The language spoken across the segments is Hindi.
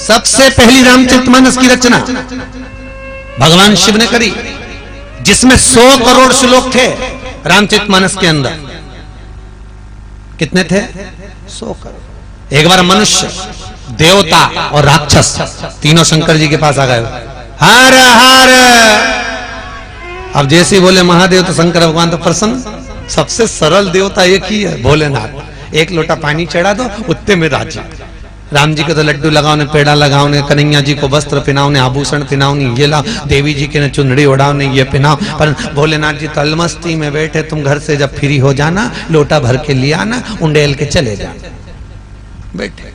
सबसे पहली रामचरितमानस की रचना भगवान शिव ने करी, जिसमें 100 करोड़ श्लोक थे। रामचरितमानस के अंदर कितने थे? 100 करोड़। एक बार मनुष्य, देवता और राक्षस तीनों शंकर जी के पास आ गए। हर हर, अब जैसे बोले महादेव तो शंकर भगवान तो प्रसन्न। सबसे सरल देवता एक ही है, भोलेनाथ। एक लोटा पानी चढ़ा दो, उत्ते में राजी। राम जी को तो लड्डू लगाओ ने, पेड़ा लगाओ ने, कन्हैया जी को वस्त्र पहनाओ ने, आभूषण पहनाओ ने, ये लाओ, देवी जी के ने चुनरी उड़ाओ ने, ये पहनाओ। पर भोलेनाथ जी तो अलमस्ती में बैठे। तुम घर से जब फ्री हो जाना, लोटा भर के लिया आना, उंडेल के चले जाना। बैठे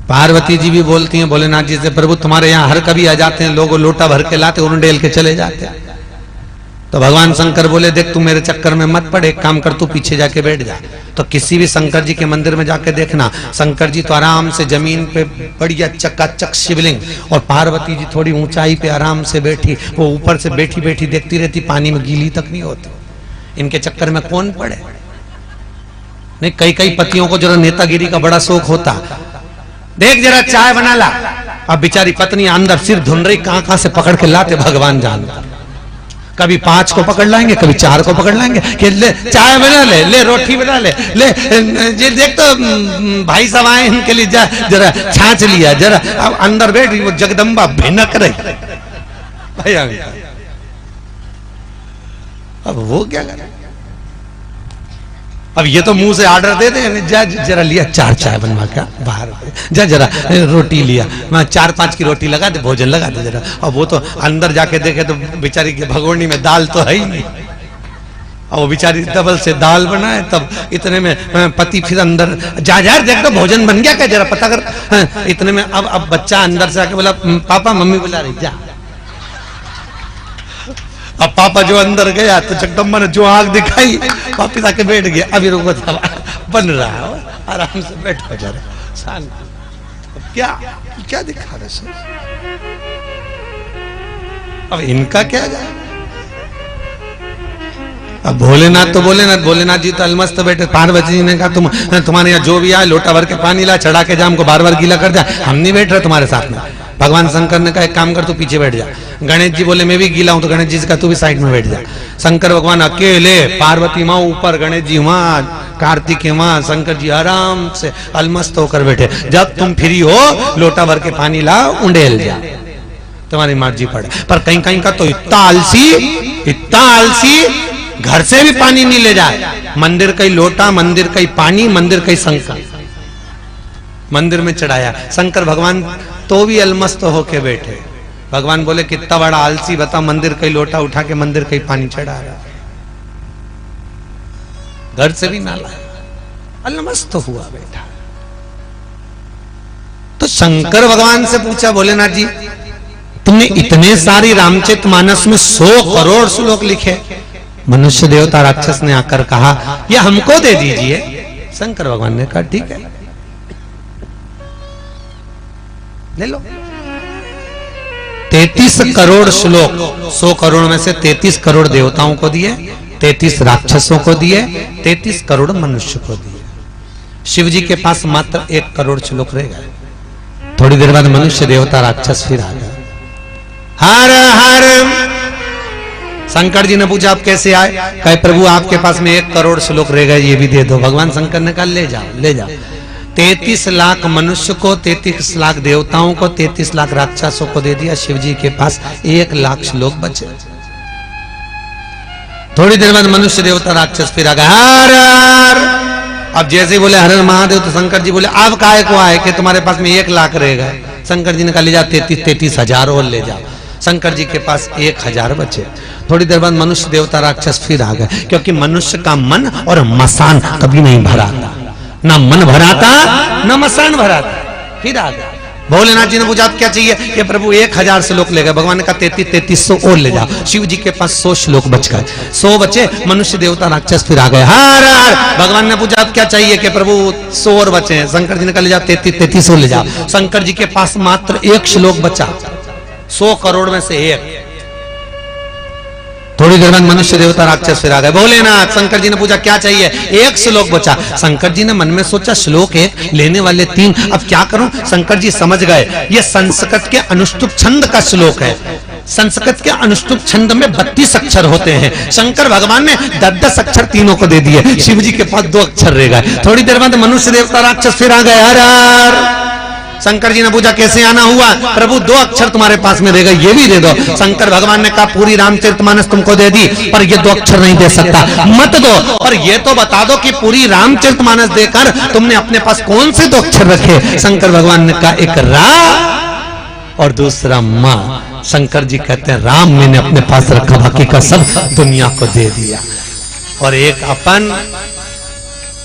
पार्वती जी भी बोलती हैं भोलेनाथ जी से, प्रभु तुम्हारे यहाँ हर कभी आ जाते हैं लोग, लोटा भर के लाते, उंडेल के चले जाते हैं। तो भगवान शंकर बोले, देख तू मेरे चक्कर में मत पड़, एक काम कर, तू पीछे जाके बैठ जा। तो किसी भी शंकर जी के मंदिर में जाके देखना, शंकर जी तो आराम से जमीन पे बढ़िया चकाचक शिवलिंग, और पार्वती जी थोड़ी ऊंचाई पे आराम से बैठी। वो ऊपर से बैठी बैठी देखती रहती, पानी में गीली तक नहीं होती। इनके चक्कर में कौन पड़े? नहीं, कई कई पतियों को जरा नेतागिरी का बड़ा शौक होता। देख जरा चाय बना ला। अब बेचारी पत्नी अंदर सिर धुन रही, कहां से पकड़ के लाते भगवान जानता। कभी 5 को पकड़ लाएंगे, कभी 4 को पकड़ लाएंगे कि ले चाय बना ले, ले रोटी बना ले, ले ये देख तो भाई साहब आए इनके लिए जा जरा छाछ लिया जरा। अब अंदर बैठी वो जगदम्बा भिनक रही भैया। अब वो क्या करे? अब ये तो मुंह से ऑर्डर दे दे, जा जरा लिया 4 चाय बनवा के बाहर, जा जरा रोटी लिया, मैं 4-5 की रोटी लगा दे, भोजन लगा दे जरा। और वो तो अंदर जाके देखे तो बेचारी की भगोनी में दाल तो है ही नहीं। और वो बेचारी डबल से दाल बनाए, तब इतने में पति फिर अंदर जा जा देख तो भोजन बन गया क्या, जरा पता कर। इतने में अब बच्चा अंदर से आके बोला, पापा मम्मी बुला रही, जा। अब पापा जो अंदर गया तो जगदम्बा ने जो आग दिखाई, वापिस आके बैठ गया। अभी रुको बन रहा है, आराम से बैठो जरा शांत। क्या क्या दिखा रहे सर? अब इनका क्या जाए? अब भोलेनाथ तो भोलेनाथ जी तो अलमस्त बैठे। पार्वती जी ने कहा, तुम्हारे यहाँ जो भी आए लोटा भर के पानी ला, चढ़ा के जा, हमको बार बार गीला कर दिया, हम नहीं बैठ रहे तुम्हारे साथ में। भगवान शंकर ने कहा, एक काम कर, तू पीछे बैठ जा। गणेश जी बोले, मैं भी गीला हूं, तो गणेश जी का तू भी साइड में बैठ जा। शंकर भगवान अकेले, पार्वती माँ ऊपर, गणेश जी वहां, कार्तिक वहां, शंकर जी आराम से अलमस्त होकर बैठे। जब तुम फ्री हो, लोटा भर के पानी ला, उंडेल जा, तुम्हारी मर्जी पड़े। पर कहीं कहीं का तो इतना आलसी, घर से भी पानी नहीं ले जाए। मंदिर का ही लोटा, मंदिर का ही पानी, मंदिर का ही शंकर मंदिर में चढ़ाया। शंकर भगवान तो भी अलमस्त होके बैठे। भगवान बोले, कितना बड़ा आलसी बता, मंदिर का ही लोटा उठा के मंदिर का ही पानी चढ़ा रहा, घर से भी ना लाया, अलमस्त हुआ बैठा। तो शंकर भगवान से पूछा, भोलेनाथ जी तुमने इतने सारी रामचरितमानस में 100 करोड़ श्लोक लिखे, मनुष्य देवता राक्षस ने आकर कहा यह हमको दे दीजिए। शंकर भगवान ने कहा ठीक है, ले लो। 33 करोड़ श्लोक, 100 करोड़ में से 33 करोड़ देवताओं को दिए, 33 राक्षसों को दिए, 33 करोड़ मनुष्य को दिए। शिव जी के पास मात्र 1 करोड़ श्लोक रह गए। थोड़ी देर बाद मनुष्य देवता राक्षस फिर आ गए। हर हर। शंकर जी ने पूछा आप कैसे आए? कहे प्रभु आपके पास में 1 करोड़ श्लोक रह गए, ये भी दे दो। भगवान शंकर ने कहा ले जाओ ले जाओ। 33 लाख मनुष्य को, 33 लाख देवताओं को, 33 लाख राक्षसों को दे दिया। शिव जी के पास 1 लाख श्लोक बचे। थोड़ी देर बाद मनुष्य देवता राक्षस फिर आ गए। हर हर। अब जैसे बोले हर हर महादेव, तो शंकर जी बोले अब काहे को आए कि तुम्हारे पास में 1 लाख रह गए। शंकर जी ने कहा ले जाओ 33 हजार और ले जाओ। शंकर जी के पास 1000 बचे। थोड़ी देर बाद मनुष्य देवता राक्षस फिर आ गए, क्योंकि मनुष्य का मन और मसान कभी नहीं भराता, ना मन भराता ना मसान भराता। फिर आ गया। भोलेनाथ जी ने पूछा क्या चाहिए? कि प्रभु 1000 श्लोक ले गए। भगवान ने कहा 3300 और ले जाओ। शिव जी के पास 100 श्लोक बच गए, 100 बचे। मनुष्य देवता राक्षस फिर आ गए। हर हर। भगवान ने पूछा क्या चाहिए? कि प्रभु 100 और बचे। शंकर जी ने कहा ले जाओ 33 ले जाओ। शंकर जी के पास मात्र 1 श्लोक बचा, 100 करोड़ में से 1। थोड़ी देर बाद मनुष्य देवता राक्षस फिर आ गए। भोलेनाथ, शंकर जी ने पूछा क्या चाहिए? एक श्लोक बचा। शंकर जी ने मन में सोचा श्लोक एक, लेने वाले 3, अब क्या करूं? शंकर जी समझ गए ये संस्कृत के अनुष्टुप छंद का श्लोक है। संस्कृत के अनुष्टुप छंद में 32 अक्षर होते हैं। शंकर भगवान ने 10-10 अक्षर तीनों को दे दिए। शिव जी के पास 2 अक्षर रह गए। थोड़ी देर बाद मनुष्य देवता राक्षस फिर आ गए। हर हर। शंकर जी ने पूछा कैसे आना हुआ? प्रभु 2 अक्षर तुम्हारे पास में रह गए, ये भी दे दो। शंकर भगवान ने कहा पूरी रामचरितमानस तुमको दे दी, पर ये 2 अक्षर नहीं दे सकता, मत दो। और ये तो बता दो कि पूरी रामचरितमानस देकर तुमने अपने पास कौन से 2 अक्षर रखे? शंकर भगवान ने कहा एक रा और दूसरा मां। शंकर जी कहते हैं राम मैंने अपने पास रखा, बाकी का सब दुनिया को दे दिया। और एक अपन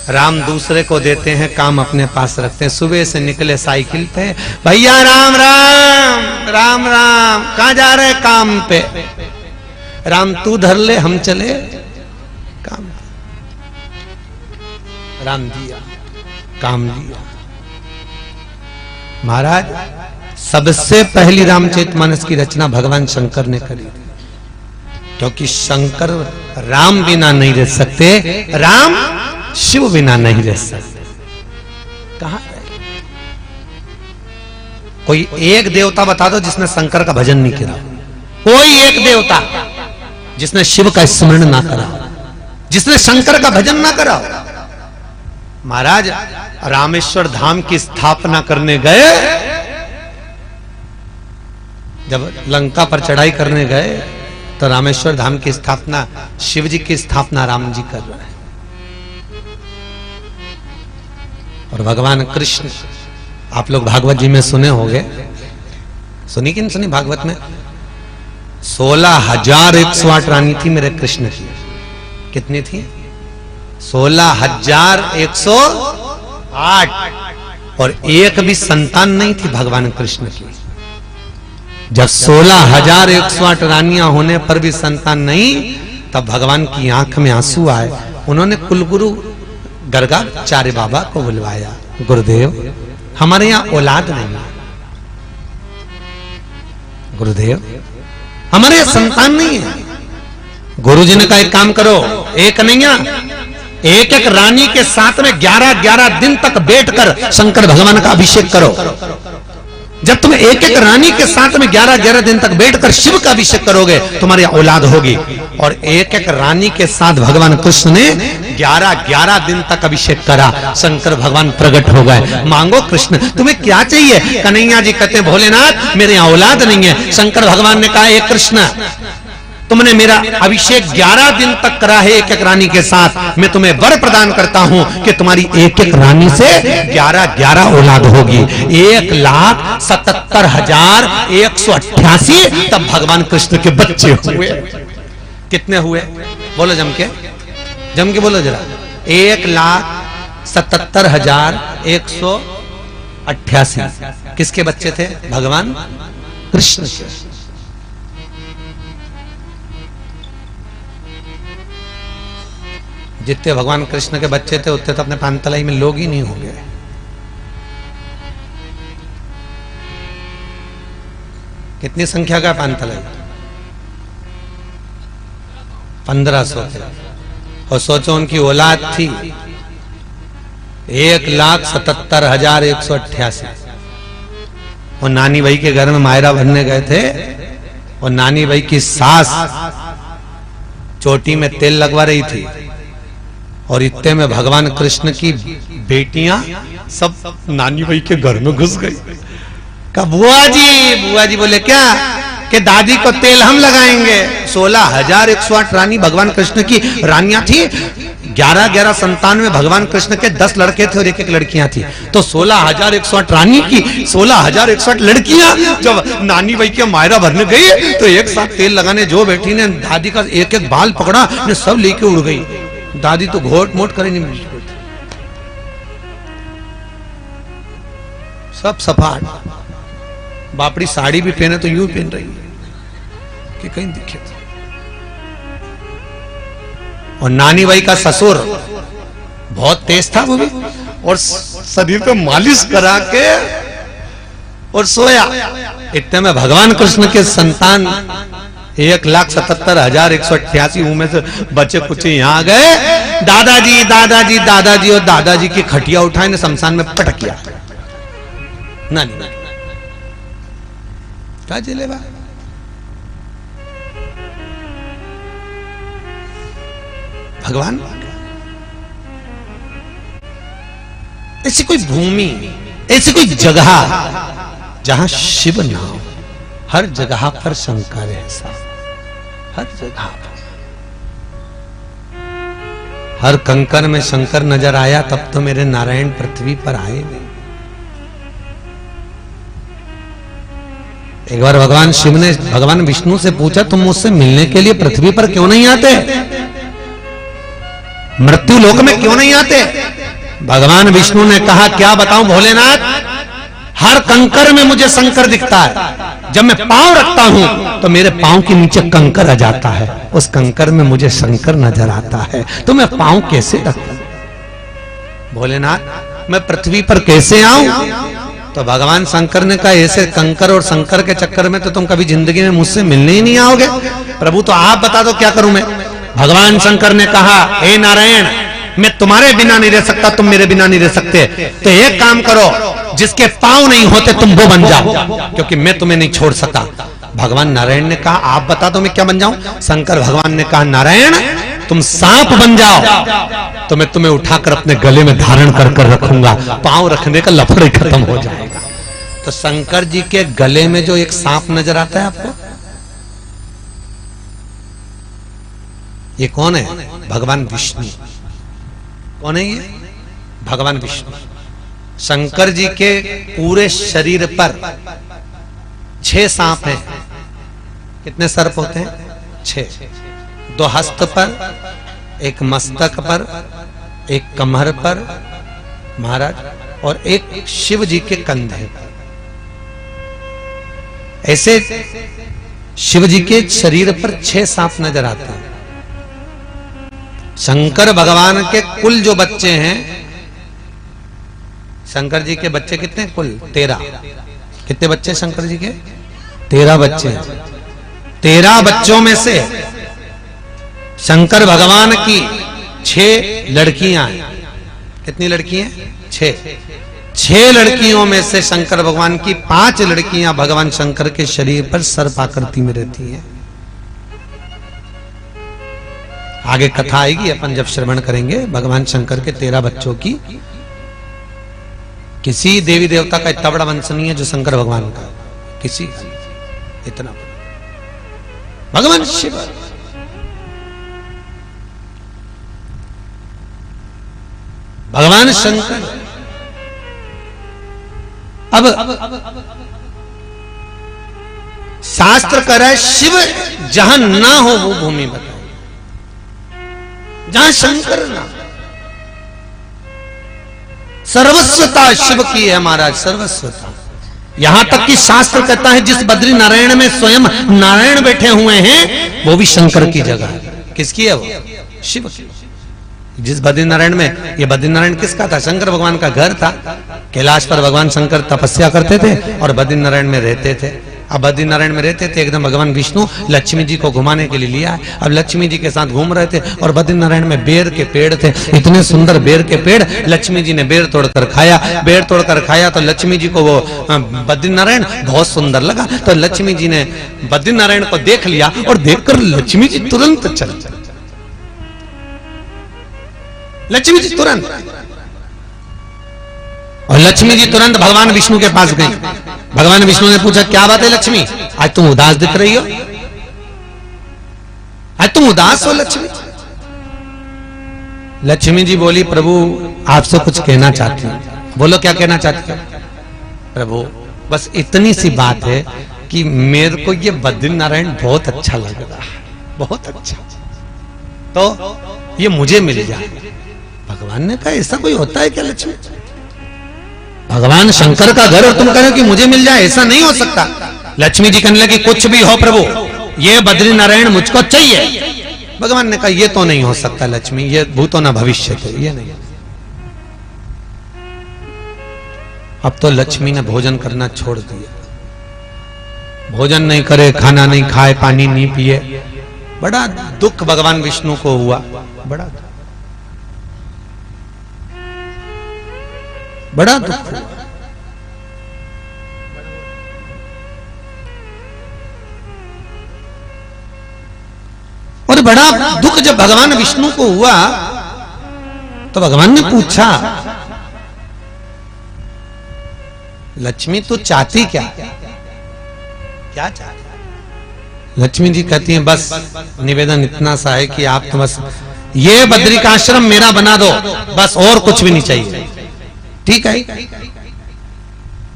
राम दूसरे को देते हैं, काम अपने पास रखते हैं। सुबह से निकले साइकिल पे, भैया राम राम राम राम, कहां जा रहे? काम पे। राम तू धर ले, हम चले काम। राम दिया, काम लिया। महाराज सबसे पहली रामचरितमानस की रचना भगवान शंकर ने करी, क्योंकि शंकर राम बिना नहीं रह सकते, राम शिव बिना नहीं रह सकते। कहां कोई एक देवता बता दो जिसने शंकर का भजन नहीं किया? कोई एक देवता जिसने शिव का स्मरण ना करा, जिसने शंकर का भजन ना करा। महाराज रामेश्वर धाम की स्थापना करने गए, जब लंका पर चढ़ाई करने गए तो रामेश्वर धाम की स्थापना, शिव जी की स्थापना राम जी कर रहे हैं। और भगवान कृष्ण, आप लोग भागवत जी में सुने होंगे, सुनी कि नहीं सुनी? भागवत में 16,108 रानी थी मेरे कृष्ण की। कितनी थी? 16,108। और एक भी संतान नहीं थी भगवान कृष्ण की। जब 16,108 रानियां होने पर भी संतान नहीं, तब भगवान की आंख में आंसू आए। उन्होंने कुलगुरु गर्गाचार्य बाबा को बुलवाया, गुरुदेव हमारे यहां औलाद नहीं है, गुरुदेव हमारे यहां संतान नहीं है। गुरुजी ने कहा एक काम करो, एक नहीं एक एक रानी के साथ में 11-11 दिन तक बैठकर शंकर भगवान का अभिषेक करो। जब तुम एक एक रानी के साथ में 11-11 दिन तक बैठकर शिव का अभिषेक करोगे, तुम्हारी औलाद होगी। और एक एक रानी के साथ भगवान कृष्ण ने 11-11 दिन तक अभिषेक करा। शंकर भगवान प्रकट हो गए। मांगो कृष्ण तुम्हें क्या चाहिए? कन्हैया जी कहते हैं भोलेनाथ मेरे यहां औलाद नहीं है। शंकर भगवान ने कहा हे कृष्ण, तुमने मेरा अभिषेक 11 दिन तक करा है एक एक रानी के साथ, मैं तुम्हें वर प्रदान करता हूं कि तुम्हारी एक एक रानी से 11-11 औलाद होगी। 1,77,188 तब भगवान कृष्ण के बच्चे हुए। कितने हुए? बोलो जम के बोलो जरा। 1,77,188 किसके बच्चे थे? भगवान कृष्ण के। जितने भगवान कृष्ण के बच्चे थे उतने तो अपने पांतलाई में लोग ही नहीं होंगे। कितनी संख्या का पांतलाई? 1500 थे। और सोचो उनकी औलाद थी 1,77,188। और नानी भाई के घर में मायरा भरने गए थे, और नानी भाई की सास चोटी में तेल लगवा रही थी, और इतने में भगवान कृष्ण की बेटियां सब नानी भाई के घर में घुस गई। कहा बुआ जी बोले क्या? कि दादी को तेल हम लगाएंगे। 16,108 रानी भगवान कृष्ण की रानियां थी। 11-11 संतान में भगवान कृष्ण के 10 लड़के थे और एक एक लड़कियां थी। तो 16,108 रानी की 16,108 लड़कियां जब नानी भाई के मायरा भरने गई तो एक साथ तेल लगाने जो बेटी ने दादी का एक एक बाल पकड़ा, ने सब लेके उड़ गई। दादी तो घोट मोट करे नहीं, सब सपाट। बापड़ी साड़ी भी पहने तो यूं पहन रही है कि कहीं दिखे तो। और नानी भाई का ससुर बहुत तेज था वो भी, और शरीर पे मालिश करा के और सोया। इतने में भगवान कृष्ण के संतान 1,77,188 में से बचे कुछ यहाँ आ गए। दादाजी दादाजी दादाजी और दादाजी की खटिया उठाए ने शमशान में पटक किया। ना क्या जलेबा भगवान, ऐसी कोई भूमि, ऐसी कोई जगह जहां शिव ना हो। हर जगह पर शंकर है साहब, हर जगह पर। हर कंकर में शंकर नजर आया तब तो मेरे नारायण पृथ्वी पर आए नहीं। एक बार भगवान शिव ने भगवान विष्णु से पूछा, तुम मुझसे मिलने के लिए पृथ्वी पर क्यों नहीं आते, मृत्यु लोक में क्यों नहीं आते? भगवान विष्णु ने कहा, क्या बताऊं भोलेनाथ, हर कंकर में मुझे शंकर दिखता है। जब मैं पांव रखता हूं तो मेरे पांव के नीचे कंकर आ जाता है, उस कंकर में मुझे शंकर नजर आता है। तो मैं पांव कैसे रखूं? भोलेनाथ, मैं पृथ्वी पर कैसे आऊं? तो भगवान शंकर ने कहा, ऐसे कंकर और शंकर के चक्कर में तो तुम कभी जिंदगी में मुझसे मिलने ही नहीं आओगे। प्रभु तो आप बता दो क्या करूं मैं? भगवान शंकर ने कहा, हे नारायण, मैं तुम्हारे बिना नहीं रह सकता, तुम मेरे बिना नहीं रह सकते। तो एक काम करो, जिसके पांव नहीं होते तुम वो बन जाओ, क्योंकि मैं तुम्हें नहीं छोड़ सकता। भगवान नारायण ने कहा, आप बता दो मैं क्या बन जाऊं? शंकर भगवान ने कहा, नारायण तुम सांप बन जाओ तो मैं तुम्हें उठाकर अपने गले में धारण कर कर रखूंगा, पांव रखने का लफड़ा ही खत्म हो जाएगा। तो शंकर जी के गले में जो एक सांप नजर आता है आपको, ये कौन है? भगवान विष्णु। कौन है ये? भगवान विष्णु। शंकर जी के पूरे शरीर पर 6 सांप हैं। कितने सर्प होते हैं? 6। 2 हस्त पर, एक मस्तक पर, एक कमर पर महाराज, और एक शिव जी के कंधे पर। ऐसे शिव जी के शरीर पर 6 सांप नजर आते हैं। शंकर भगवान के कुल जो बच्चे हैं, शंकर जी के बच्चे कितने? कुल 13। कितने बच्चे शंकर जी के? 13 बच्चे। 13 बच्चों में से शंकर भगवान की 6 लड़कियां हैं। कितनी लड़की हैं? 6। 6 लड़कियों में से शंकर भगवान की 5 लड़कियां भगवान शंकर के शरीर पर सर्प आकृति में रहती हैं। आगे कथा आएगी, अपन जब श्रवण करेंगे भगवान शंकर के 13 बच्चों की। किसी देवी देवता का इतना बड़ा वंश नहीं है जो शंकर भगवान का, किसी इतना। भगवान शिव, भगवान शंकर। अब शास्त्र कह रहा है, शिव जहां ना हो वो भूमि बताए, जहां शंकर ना। सर्वस्वता शिव की है महाराज, सर्वस्वता। यहां तक कि शास्त्र कहता है, जिस बद्री नारायण में स्वयं नारायण बैठे हुए हैं वो भी शंकर की जगह है। किसकी है वो? शिव की। जिस बद्रीनारायण में, ये बद्रीनारायण किसका था? शंकर भगवान का घर था। कैलाश पर भगवान शंकर तपस्या करते थे और बद्रीनारायण में रहते थे। अब बद्रीनारायण में रहते थे, एकदम भगवान विष्णु लक्ष्मी जी को घुमाने के लिए लिया। अब लक्ष्मी जी के साथ घूम रहे थे और बद्रीनारायण में बेर के पेड़ थे, इतने सुंदर बेर के पेड़। लक्ष्मी जी ने बेर तोड़कर खाया, बेर तोड़कर खाया तो लक्ष्मी जी को वो बद्रीनारायण बहुत सुंदर लगा। तो लक्ष्मी जी ने बद्रीनारायण को देख लिया और देखकर लक्ष्मी जी तुरंत चल, लक्ष्मी जी तुरंत, और लक्ष्मी जी तुरंत भगवान विष्णु के पास गई। भगवान विष्णु ने पूछा, क्या बात है लक्ष्मी, आज तुम उदास दिख रही हो? आज तुम उदास हो लक्ष्मी? लक्ष्मी जी बोली, प्रभु आपसे कुछ कहना चाहती हूं। बोलो क्या कहना चाहती हो? प्रभु बस इतनी सी बात है कि मेरे को ये बद्रीनारायण बहुत अच्छा लग रहा है, बहुत अच्छा, तो ये मुझे मिल जाए। भगवान ने कहा, ऐसा कोई होता है क्या लक्ष्मी? भगवान शंकर का घर और तुम कह रहे हो कि मुझे मिल जाए, ऐसा नहीं हो सकता। लक्ष्मी जी कहने लगी, कुछ भी हो प्रभु, ये बद्रीनारायण मुझको चाहिए। भगवान ने कहा, ये तो नहीं हो सकता लक्ष्मी, ये भूतो न भविष्य थे, ये नहीं। अब तो लक्ष्मी ने भोजन करना छोड़ दिया। भोजन नहीं करे, खाना नहीं खाए, पानी नहीं पिए। बड़ा दुख भगवान विष्णु को हुआ, बड़ा दुख हुआ। और बड़ा दुख जब भगवान विष्णु को हुआ तो भगवान ने पूछा, लक्ष्मी तो चाहती क्या चाहती? लक्ष्मी जी कहती हैं, बस निवेदन इतना सा है कि आप तो बस ये बद्रिकाश्रम मेरा बना दो, बस और कुछ भी नहीं चाहिए। ठीक है।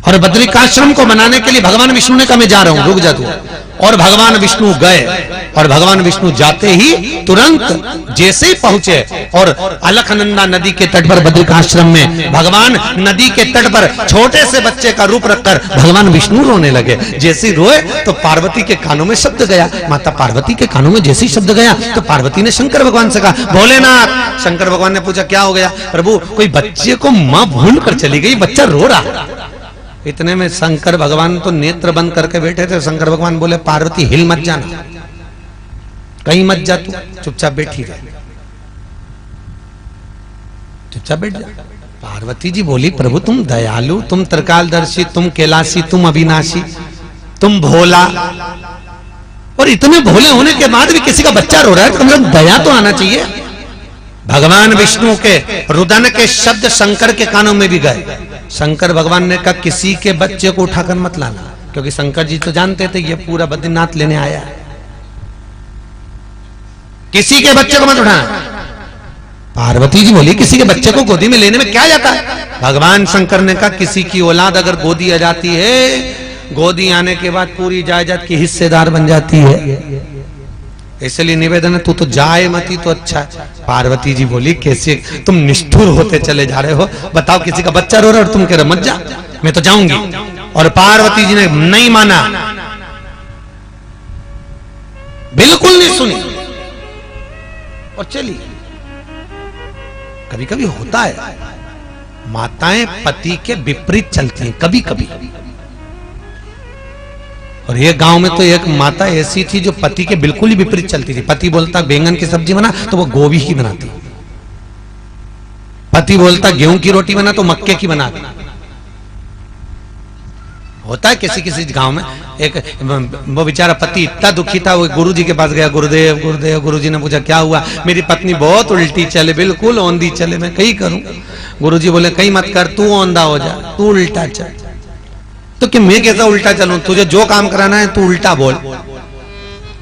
और बद्रिकाश्रम को बनाने के लिए भगवान विष्णु ने कहा मैं जा रहा हूं, रुक जा तू। और भगवान विष्णु गए, और भगवान विष्णु जाते ही तुरंत जैसे ही पहुंचे और अलकनंदा नदी के तट पर बद्रिकाश्रम में भगवान नदी के तट पर छोटे से बच्चे का रूप रखकर भगवान विष्णु रोने लगे। जैसे रोए तो पार्वती के कानों में शब्द गया, माता पार्वती के कानों में जैसे ही शब्द गया तो पार्वती ने शंकर भगवान से कहा, भोलेनाथ। शंकर भगवान ने पूछा क्या हो गया? प्रभु कोई बच्चे को मां भूल कर चली गई, बच्चा रो रहा। इतने में शंकर भगवान तो नेत्र बंद करके बैठे थे। शंकर भगवान बोले, पार्वती हिल मत जाना, कहीं मत जा, तू चुपचाप बैठी रह, चुपचाप बैठ जा। पार्वती जी बोली, प्रभु तुम दयालु, तुम त्रिकालदर्शी, तुम कैलाशी, तुम अविनाशी, तुम भोला, और इतने भोले होने के बाद भी किसी का बच्चा रो रहा है, कम से कम दया तो आना चाहिए। भगवान विष्णु के रुदन के शब्द शंकर के कानों में भी गए। शंकर भगवान ने कहा, किसी के बच्चे को उठाकर मत लाना, क्योंकि शंकर जी तो जानते थे ये पूरा बद्रीनाथ लेने आया है, किसी के बच्चे को मत उठाना। पार्वती जी बोली, किसी के बच्चे को गोदी में लेने में क्या जाता है? भगवान शंकर ने कहा, किसी की औलाद अगर गोदी आ जाती है, गोदी आने के बाद पूरी जायदाद की हिस्सेदार बन जाती है। इसलिए निवेदन है, तू तो जाए मती तो अच्छा है। पार्वती जी बोली, कैसे तुम निष्ठुर होते चले जा रहे हो? बताओ, किसी का बच्चा रो रहा है और तुम कह रहे मत जा, मैं तो जाऊंगी। और पार्वती जी ने नहीं माना, बिल्कुल नहीं सुनी और चली। कभी कभी होता है, माताएं पति के विपरीत चलती हैं कभी कभी। और ये गांव में तो एक माता ऐसी थी जो पति के बिल्कुल ही विपरीत चलती थी। पति बोलता बैंगन की सब्जी बना तो वो गोभी की बनाती, पति बोलता गेहूं की रोटी बना तो मक्के की बनाती। होता है किसी किसी गांव में। एक वो बेचारा पति इतना दुखी था, वो गुरुजी के पास गया, गुरुदेव गुरुदेव। गुरुजी ने पूछा क्या हुआ? मेरी पत्नी बहुत उल्टी चले, बिल्कुल औंधी चले, मैं कहीं करूं? गुरुजी बोले, कहीं मत कर, तू औंधा हो जा, तू उल्टा चल। तो कि मैं कैसा उल्टा चलूं? तुझे जो काम कराना है तू उल्टा बोल।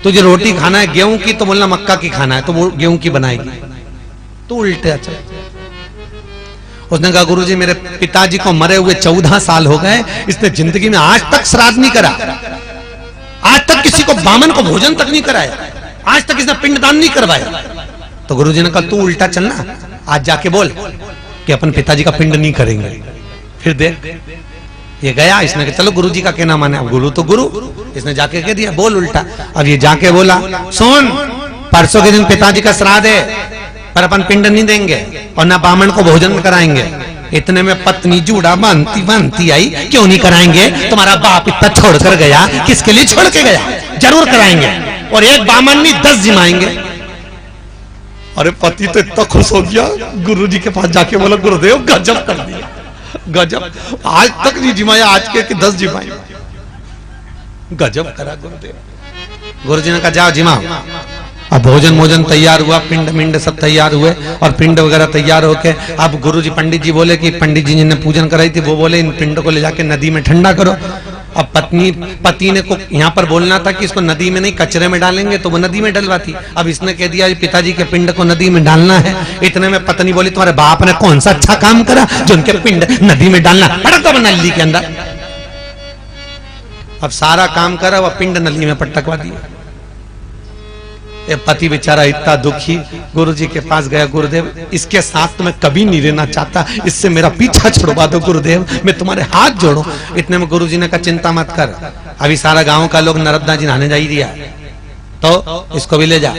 तुझे रोटी खाना है गेहूं की तो बोलना मक्का की खाना है, तो वो गेहूं की बनाएगी, तू उल्टा चल। उसने कहा, गुरुजी मेरे पिताजी को मरे हुए 14 साल हो गए, इसने जिंदगी में आज तक श्राद्ध नहीं करा, आज तक किसी को बामन को भोजन तक नहीं कराया, आज तक इसने पिंडदान नहीं करवाया। तो गुरुजी ने कहा, तू उल्टा चलना, आज जाके बोल कि अपन पिताजी का पिंड नहीं करेंगे। फिर देख, ये गया, इसने कहा चलो गुरुजी का कहना माने। अब गुरु तो गुरु, इसने जाके कह दिया बोल उल्टा। अब ये जाके बोला, सुन परसों के दिन पिताजी का श्राद्ध है, पर अपन पिंड नहीं देंगे और ना बामन को भोजन कराएंगे। इतने में पत्नी जूड़ा बांधती बांधती आई, क्यों नहीं कराएंगे? तुम्हारा बाप इतना छोड़कर गया, किसके लिए छोड़ के गया? जरूर कराएंगे, और एक बामन नहीं 10 जिमाएंगे। अरे पति तो इतना खुश हो गया, गुरुजी के पास जाके बोला, गुरुदेव गजब कर दिया, गजब, आज तक नहीं जिमाया, आज के 10 जिमाए, गजब करा गुरुदेव। गुरुजी ने कहा जाओ जिमाओ। अब भोजन मोजन तैयार हुआ, पिंड मिंड सब तैयार हुए, और पिंड वगैरह तैयार होके अब गुरुजी पंडित जी बोले कि पंडित जी ने पूजन कराई थी, वो बोले इन पिंड को ले जाके नदी में ठंडा करो। अब पति ने को यहाँ पर बोलना था कि इसको नदी में नहीं कचरे में डालेंगे, तो वो नदी में डलवाती। अब इसने कह दिया पिताजी के पिंड को नदी में डालना है। इतने में पत्नी बोली, तुम्हारे बाप ने कौन सा अच्छा काम करा जो उनके पिंड नदी में डालना? पटक बना नली के अंदर। अब सारा काम करा, वह पिंड नली में पटकवा दिया। ये पति बेचारा इतना दुखी गुरुजी के पास गया, गुरुदेव इसके साथ तो मैं कभी नहीं रहना चाहता, इससे मेरा पीछा छुड़वा दो गुरुदेव, मैं तुम्हारे हाथ जोड़ूं। इतने में गुरुजी ने कहा चिंता मत कर, अभी सारा गांव का लोग नर्मदा जी नहाने जा ही दिया, तो इसको भी ले जा।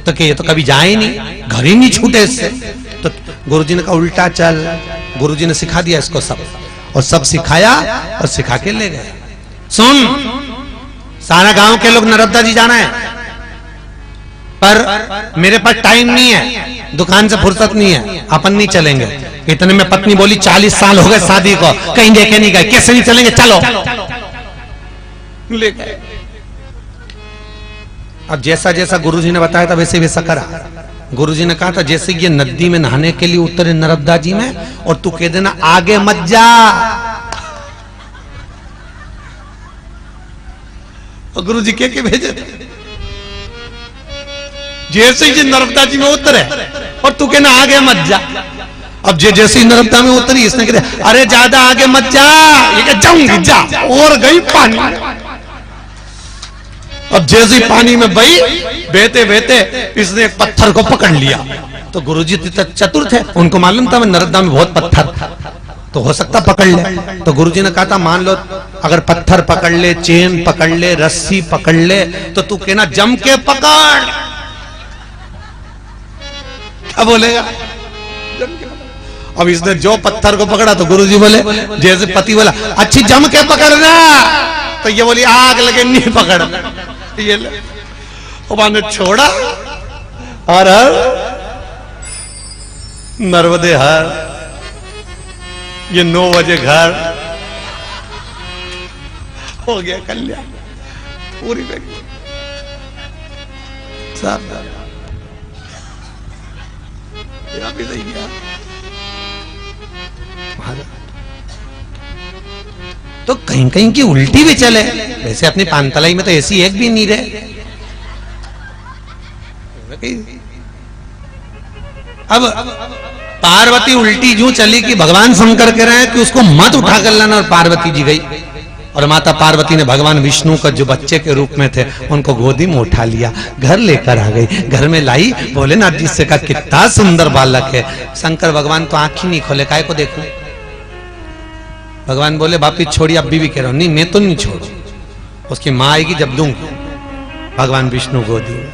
तो कि ये तो कभी जाए ही नहीं, घर ही नहीं छूटे इससे। तो गुरुजी ने कहा उल्टा चल। गुरुजी ने सिखा दिया इसको सब, और सब सिखाया और सिखा के ले गए। सुन सारा गांव के लोग नर्मदा जी जाना है, पर मेरे पास टाइम नहीं है, दुकान से फुर्सत नहीं है, अपन नहीं चलेंगे। इतने में पत्नी बोली 40 साल हो गए शादी को, कहीं देखे नहीं गए, कैसे नहीं चलेंगे, चलो ले गए। अब जैसा जैसा गुरुजी ने बताया था वैसे वैसा करा। गुरुजी ने कहा था जैसे ये नदी में नहाने के लिए उतरे नर्मदा जी में, और तू कह देना आगे मत जा, और गुरुजी के भेजे थे। जैसे ही नर्मदा जी में उतरे और तू कहना आगे मत जा। अब जैसे ही नर्मदा में उतरी इसने कहा अरे ज्यादा आगे मत जा, ये कह जाऊंगी जा, और गई पानी। अब जैसे ही पानी में बही बहते बहते इसने एक पत्थर को पकड़ लिया। तो गुरुजी चतुर थे, उनको मालूम था मैं नर्मदा में बहुत पत्थर, तो हो सकता पकड़ ले। तो गुरुजी ने कहा था मान लो अगर पत्थर पकड़ ले, चेन पकड़ ले, रस्सी पकड़ ले, तो तू कहना जम के पकड़। क्या बोलेगा? अब इसने जो पत्थर को पकड़ा तो गुरुजी बोले, जैसे पति बोला अच्छी जम के पकड़ना, तो ये बोली आग लगे नहीं पकड़। ये ने छोड़ा और नर्मदे हर ये 9 बजे घर हो गया कल्याण पूरी सब भी नहीं गया। तो कहीं कहीं की उल्टी भी चले, वैसे अपनी पानतलाई में तो ऐसी एक भी नहीं रहे। अब पार्वती उल्टी यूं चली कि भगवान शंकर कह रहे हैं कि उसको मत उठा कर लाना, और पार्वती जी गई और माता पार्वती ने भगवान विष्णु का जो बच्चे के रूप में थे उनको गोदी में उठा लिया, घर लेकर आ गई, घर में लाई, भोलेनाथ जी से कहा कितना सुंदर बालक है। शंकर भगवान तो आंख ही नहीं खोले, काय को देखूं। भगवान बोले बापी छोड़ी, अब भी कह रहा हूं, नहीं मैं तो नहीं छोड़ू, उसकी मां आएगी जब दूंगी। भगवान विष्णु गोदी में।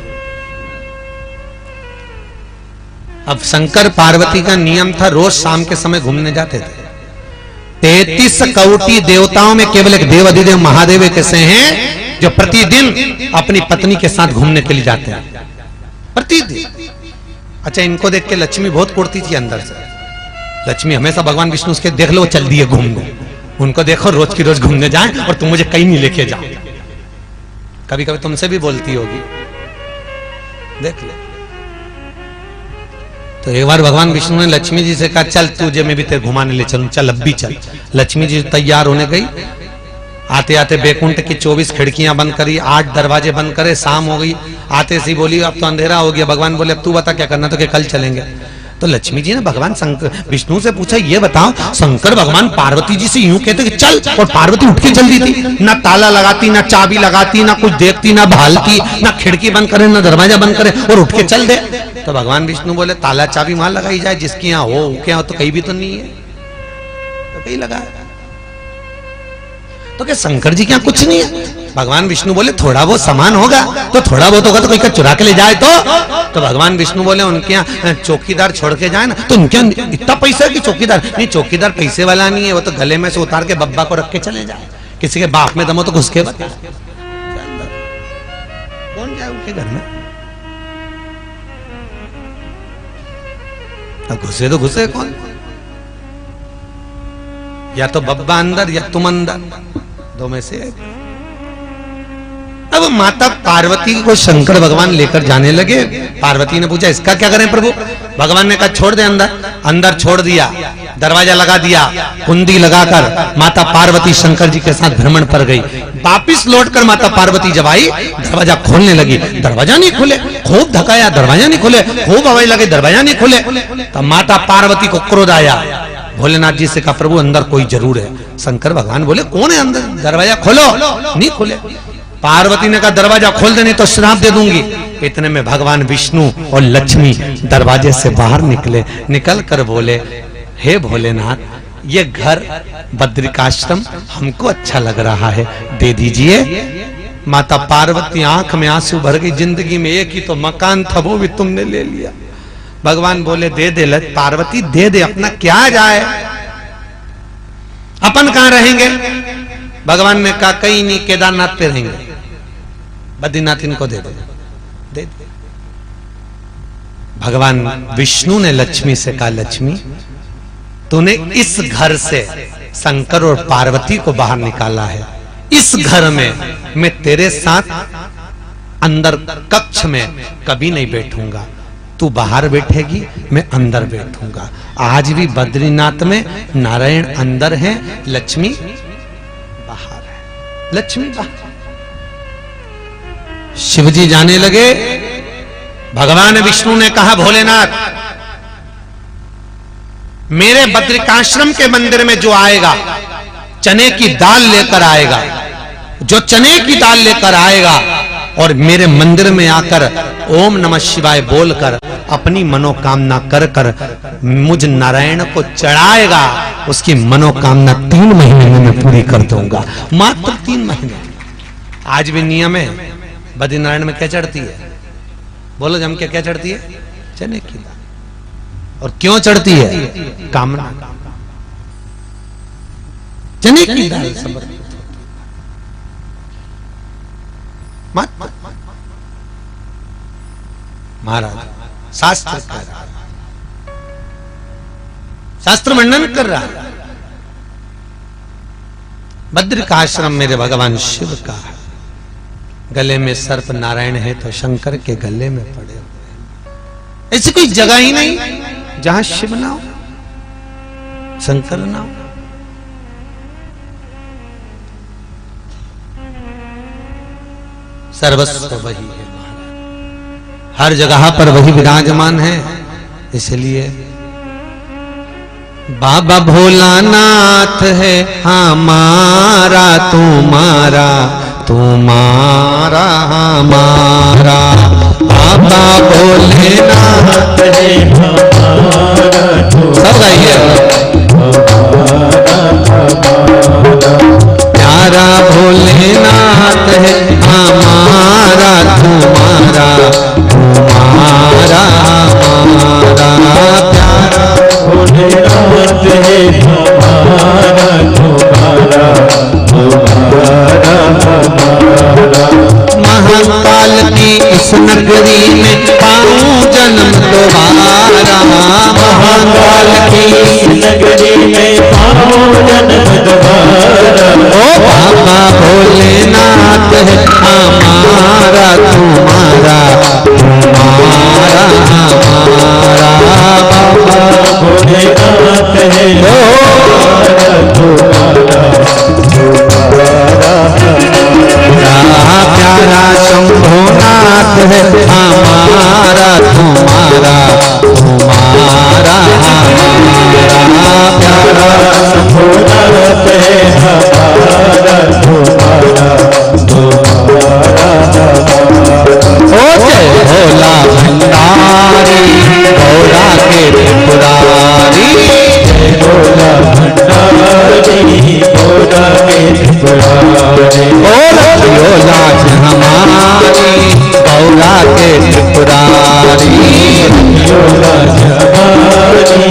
अब शंकर पार्वती का नियम था रोज शाम के समय घूमने जाते थे। 33 कौटी देवताओं में केवल एक देव अधिदेव महादेव कैसे हैं जो प्रतिदिन अपनी पत्नी के साथ घूमने के लिए जाते हैं, प्रतिदिन। अच्छा, इनको देख के लक्ष्मी बहुत कुड़ती थी अंदर से। लक्ष्मी हमेशा भगवान विष्णु के देख लो चल दिए घूमने, उनको देखो रोज की रोज घूमने जाएं और तुम मुझे कहीं नहीं लेके जाओ। कभी कभी तुमसे भी बोलती होगी, देख ले। तो एक बार भगवान विष्णु ने लक्ष्मी जी से कहा चल तुझे मैं भी तेरे घुमाने ले चलूं, चल अब भी चल। लक्ष्मी जी तैयार होने गई, आते आते बैकुंठ की 24 खिड़कियां बंद करी, 8 दरवाजे बंद करे, शाम हो गई। आते सी बोली अब तो अंधेरा हो गया। भगवान बोले अब तू बता क्या करना, तो क्या कल चलेंगे। तो लक्ष्मी जी ने भगवान शंकर विष्णु से पूछा ये बताओ, शंकर भगवान पार्वती जी से यूं कहते कि चल, और पार्वती उठ के चल दी थी, ना ताला लगाती, ना चाबी लगाती, ना कुछ देखती, ना भालती, ना खिड़की बंद करे, ना दरवाजा बंद करे, और उठ के चल दे। तो भगवान विष्णु बोले ताला चाबी वहां लगाई जाए जिसकी यहाँ हो, क्या हो, तो कहीं भी तो नहीं है, तो कहीं लगा। तो क्या शंकर जी क्या कुछ नहीं है? भगवान विष्णु बोले थोड़ा बहुत सामान होगा, तो थोड़ा बहुत होगा तो कोई का चुरा के ले जाए तो भगवान विष्णु बोले उनके यहाँ चौकीदार छोड़ के जाए ना, तो उनके इतना पैसा है कि चौकीदार नहीं, चौकीदार पैसे वाला नहीं है, वो तो गले में से उतार के बब्बा को रख के चले जाए। किसी के बाप में दम हो तो घुस के बता, कौन जाए उनके घर में? घुसे तो घुसे कौन, या तो बब्बा अंदर या तुम अंदर, दो में से। अब माता पार्वती को शंकर भगवान लेकर जाने लगे। पार्वती ने पूछा इसका क्या करें प्रभु? भगवान ने कहा छोड़ दे अंदर। अंदर छोड़ दिया, दरवाजा लगा दिया, कुंडी लगाकर माता पार्वती शंकर जी के साथ भ्रमण पर गई। वापिस लौटकर माता पार्वती जब आई, दरवाजा खोलने लगी, दरवाजा नहीं खुले। खूब धकाया, दरवाजा नहीं खुले। खूब हवाई लगे, दरवाजा नहीं खुले। तब माता पार्वती को क्रोध आया। भोलेनाथ जी से कहा प्रभु अंदर कोई जरूर है। शंकर भगवान बोले कौन है अंदर? दरवाजा खोलो। नहीं खुले। पार्वती ने कहा दरवाजा खोल दे नहीं तो श्राप दे दूंगी। इतने में भगवान विष्णु और लक्ष्मी दरवाजे से बाहर निकले। निकल कर बोले हे भोलेनाथ, ये घर बद्रिकाश्रम हमको अच्छा लग रहा है, दे दीजिए। माता पार्वती आंख में आंसू भर गई। जिंदगी में एक ही तो मकान था, वो भी तुमने ले लिया। भगवान बोले दे दे पार्वती, दे दे, अपना क्या जाए, अपन कहां रहेंगे? भगवान ने कहा कहीं नहीं, केदारनाथ पे रहेंगे। बद्रीनाथ इनको दे दे, दे दे। भगवान विष्णु ने लक्ष्मी से कहा, लक्ष्मी तूने इस घर से शंकर और पार्वती को बाहर निकाला है, इस घर में मैं तेरे साथ अंदर कक्ष में कभी नहीं बैठूंगा, तू बाहर बैठेगी मैं अंदर बैठूंगा। आज भी बद्रीनाथ में नारायण अंदर है, लक्ष्मी बाहर है, लक्ष्मी बाहर। शिवजी जाने लगे, भगवान विष्णु ने कहा, भोलेनाथ मेरे बद्रिकाश्रम के मंदिर में जो आएगा चने की दाल लेकर आएगा, जो चने की दाल लेकर आएगा और मेरे मंदिर में आकर ओम नमः शिवाय बोलकर अपनी मनोकामना कर कर मुझ नारायण को चढ़ाएगा, उसकी मनोकामना 3 महीने में मैं पूरी कर दूंगा, मात्र 3 महीने। आज भी नियम है, बद्रीनारायण में क्या चढ़ती है? बोलो जम के क्या चढ़ती है? चने की दाल। और क्यों चढ़ती है? कामना, चने की दाल समर्पित। महाराज शास्त्र कर रहा, शास्त्र वर्णन कर रहा है, बद्रिकाश्रम मेरे भगवान शिव का है, गले में सर्प नारायण है तो शंकर के गले में पड़े हुए। ऐसी कोई जगह ही नहीं जहां शिव ना हो, शंकर ना हो। सर्वस्व वही है, हर जगह पर वही विराजमान है। इसलिए बाबा भोलानाथ है हमारा, तुम्हारा तुम्हारा हमारा, बाबा भोलेनाथ है हमारा, सब गाइए। प्यारा भोलेनाथ है हमारा, तुम्हारा तुम्हारा हमारा, प्यारा भोलेनाथ है हमारा, तुम्हारा तुम्हारा हमारा। महाकाल की इस नगरी में पाऊं जन्म दोबारा, महाकाल की इस नगरी में पाऊं जन्म दोबारा। ओ बाबा भोलेनाथ है हमारा, तुम्हारा तुम्हारा हमारा, बाबा भोलेनाथ है हमारा, तुम्हारा तुम्हारा हमारा। प्यारा शंभुनाथ है हमारा, तुम्हारा तुम्हारा हमारा, प्यारा शंभुनाथ है हमारा, तुम्हारा तुम्हारा हमारा। ओ जय भोला भंडारी भोला के त्रिपुरारी, जय भोला भंडारी भोला के त्रिपुरारी। ओ लाज हमारी भोला के त्रिपुरारी, लाज हमारी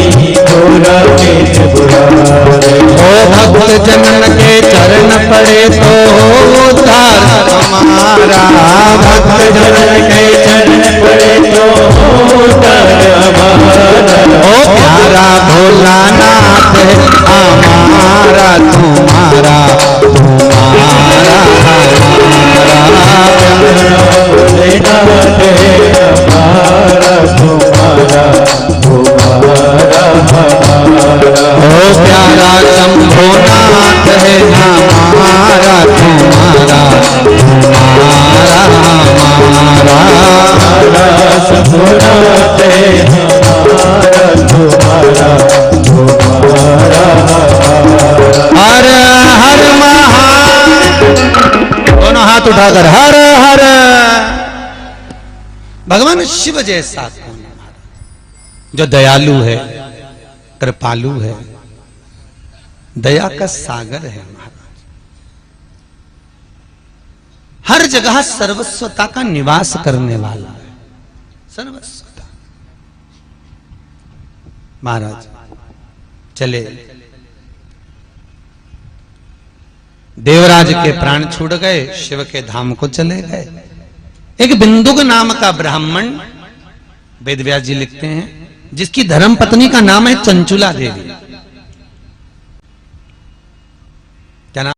भोला के त्रिपुरारी। ओ भक्त जनन के चरण पड़े तो उद्धार हमारा, भक्त जनन के चरण पड़े तो उद्धार हमारा। ओ प्यारा भोलानाथ है हमारा, तुम्हारा तुम्हारा हमारा, प्यारा भोलेनाथ है हमारा, तुम्हारा तुम्हारा हमारा। ओ प्यारा शंभुनाथ है हमारा, तुम्हारा तुम्हारा हमारा, प्यारा शंभुनाथ है हमारा, तुम्हारा तुम्हारा हमारा। हर हर दोनों हाथ उठाकर हर हर। भगवान शिव जैसा कौन है जो दयालु है, कृपालु है, दया का सागर है महाराज। हर जगह सर्वस्वता का निवास करने वाला है, सर्वस्वता। महाराज चले, देवराज के प्राण छूट गए, शिव के धाम को चले गए। एक बिंदुक नाम का ब्राह्मण, वेदव्यास जी लिखते हैं, जिसकी धर्म पत्नी का नाम है चंचुला देवी।